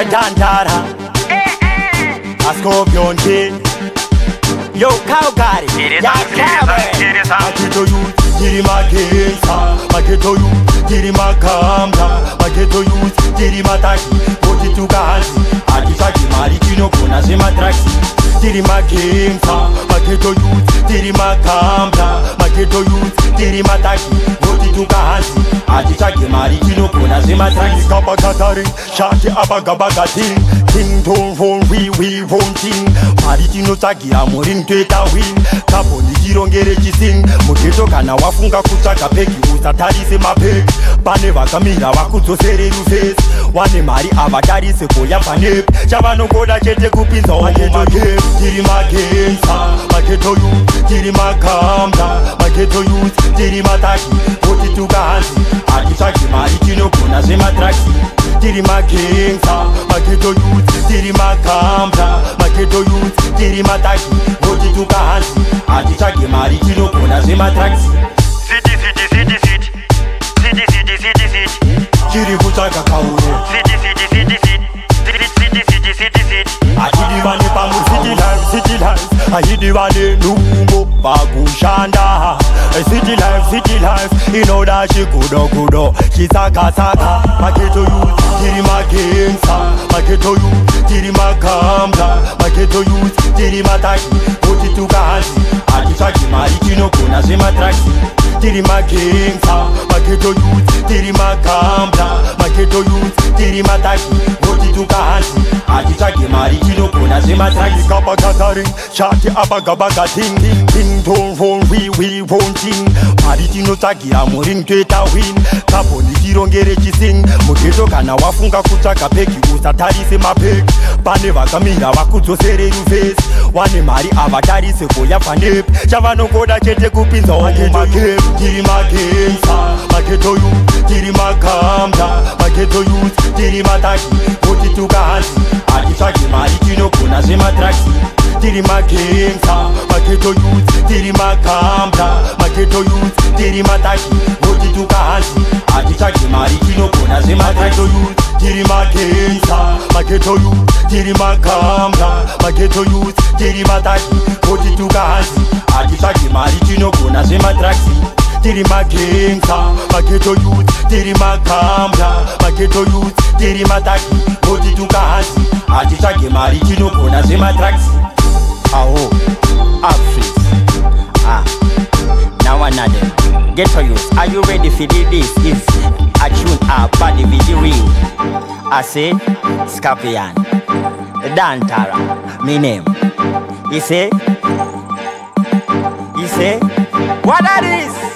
Dantara, a Scorpion Kid. Yo, Calgary, Mageto youth, Diri Magensa, Mageto youth, Diri Makamda, Mageto youth, Diri Mataki, Poti to Gazi, Adisaki Marikino, Kunazima Traxi, Diri Magensa, Mageto youth, Diri Makamda, Mageto youth, Diri Mataki, Poti to Gazi, Adisaki Marikino, Kunazima Traxi, Kapakatari, Shaki Abagabagatin, King don't won't we won't sing, Marikino Taki Amorin. Win kaponi chirongere chising mugeto kana wafunga kutsvaga pegi usatarise mapegi pane vakamira vakudzosere rufesi wane mari avatarise koya panepi chavanongoda chete kupinza wamomake tiri magensa mageto youth tiri makamda mageto youth tiri mataki kuti tukahanzi hatitsvagi mari tinogona zvematraksi tiri magensa mageto youth tiri makamda mageto youth tiri mataki kuti tukahanzi hatitsvagi mari tinogona zvematraksi chiri kutsvaga kauro achidivane pamu city life achidivane nhumbo pakushanda city life inoda chikudokudo chisakasaka mageto youth tiri magensa mageto youth tiri makamda mageto youth tiri mataki kuti tukahanzi hatitsvagi mari tinogona zvematraksi tiri magensa mageto youth tiri makamda mageto youth tiri mataki kuti tukahanzi hatitsvagi mari tinogona zvematraksi kapakatari shati abagabagating king don't won't we won't sing mari tinotsvagira muring toita win kaponi chirongere chising mugeto kana wafunga kutsvaga pegi usatarise mapegi pane vakamira vakudzosere rufesi wane mari avatarise koya panepi chavanongoda chete kupinza wamomake tiri magensa mageto youth tiri makamda mageto youth tiri mataki kuti tukahanzi hatitsvagi mari tinogona zvematraksi tiri magensa mageto youth tiri makamda mageto youth tiri mataki kuti tukahanzi hatitsvagi mari tinogona zvematraksi youth tiri magensa mageto youth tiri makamda mageto youth tiri mataki kuti tukahanzi hatitsvagi mari tinogona zvematraksi tiri magensa mageto youth tiri makamda mageto youth tiri mataki kuti tukahanzi hatitsvagi mari tinogona zvematraksi aho upfreeze now another ghetto youth, are you ready for this? It's a tune up by the video real. I say Scorpion Dantara, me name. He say what that is?